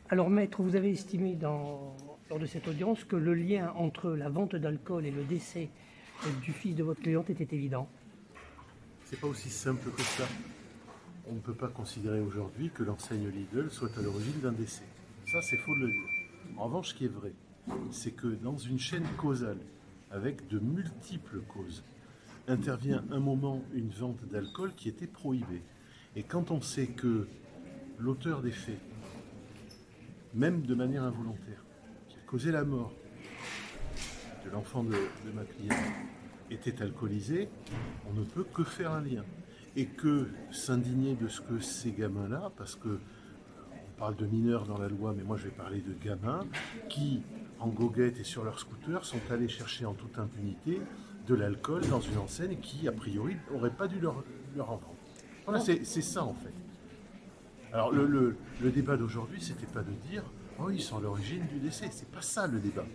Alors maître, vous avez estimé lors de cette audience que le lien entre la vente d'alcool et le décès du fils de votre cliente était évident. C'est pas aussi simple que ça. On ne peut pas considérer aujourd'hui que l'enseigne Lidl soit à l'origine d'un décès. Ça, c'est faux de le dire. En revanche, ce qui est vrai, c'est que dans une chaîne causale, avec de multiples causes, intervient un moment une vente d'alcool qui était prohibée. Et quand on sait que l'auteur des faits, même de manière involontaire, qui a causé la mort de l'enfant de ma cliente, était alcoolisé, on ne peut que faire un lien. Et que s'indigner de ce que ces gamins-là, parce que on parle de mineurs dans la loi, mais moi je vais parler de gamins, qui, en goguette et sur leur scooter, sont allés chercher en toute impunité de l'alcool dans une enseigne qui, a priori, n'aurait pas dû leur en vendre. Voilà, c'est ça en fait. Alors le débat d'aujourd'hui, c'était pas de dire oh ils sont à l'origine du décès. C'est pas ça le débat.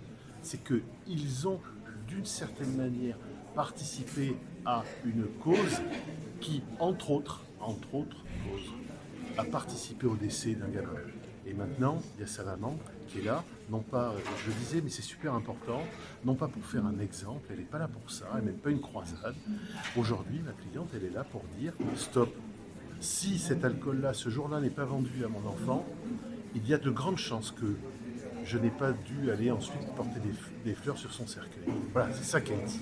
C'est qu'ils ont d'une certaine manière participé à une cause qui, entre autres causes, a participé au décès d'un gamin. Et maintenant, il y a sa maman qui est là, non pas, je le disais, mais c'est super important, non pas pour faire un exemple, elle n'est pas là pour ça, elle n'est même pas une croisade. Aujourd'hui, ma cliente, elle est là pour dire stop. Si cet alcool-là, ce jour-là, n'est pas vendu à mon enfant, il y a de grandes chances que je n'ai pas dû aller ensuite porter des fleurs sur son cercueil. Voilà, c'est ça qu'elle dit.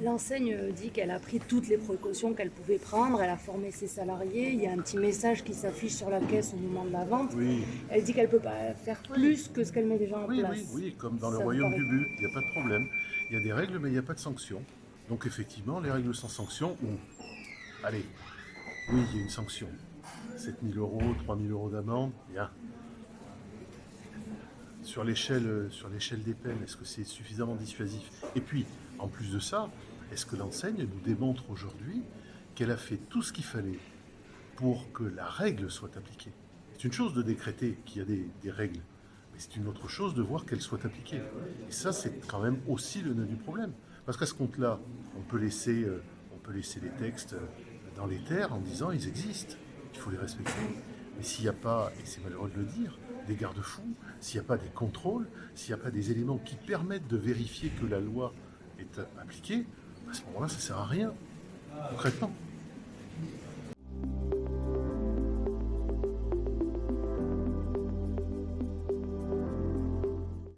L'enseigne dit qu'elle a pris toutes les précautions qu'elle pouvait prendre, elle a formé ses salariés, il y a un petit message qui s'affiche sur la caisse au moment de la vente. Oui. Elle dit qu'elle ne peut pas faire plus que ce qu'elle met déjà en Oui, place. oui, comme dans le Ça vous royaume paraît- du but, il n'y a pas de problème. Il y a des règles, mais il n'y a pas de sanctions. Donc effectivement, les règles sans sanction, allez, oui, il y a une sanction. 7 000 euros, 3 000 euros d'amende, bien. Sur l'échelle des peines, est-ce que c'est suffisamment dissuasif? Et puis, en plus de ça, est-ce que l'enseigne nous démontre aujourd'hui qu'elle a fait tout ce qu'il fallait pour que la règle soit appliquée? C'est une chose de décréter qu'il y a des règles, mais c'est une autre chose de voir qu'elles soient appliquées. Et ça, c'est quand même aussi le nœud du problème. Parce qu'à ce compte-là, on peut laisser les textes dans les terres en disant ils existent, il faut les respecter. Mais s'il n'y a pas, et c'est malheureux de le dire, des garde-fous, s'il n'y a pas des contrôles, s'il n'y a pas des éléments qui permettent de vérifier que la loi est appliquée, à ce moment-là, ça ne sert à rien, concrètement.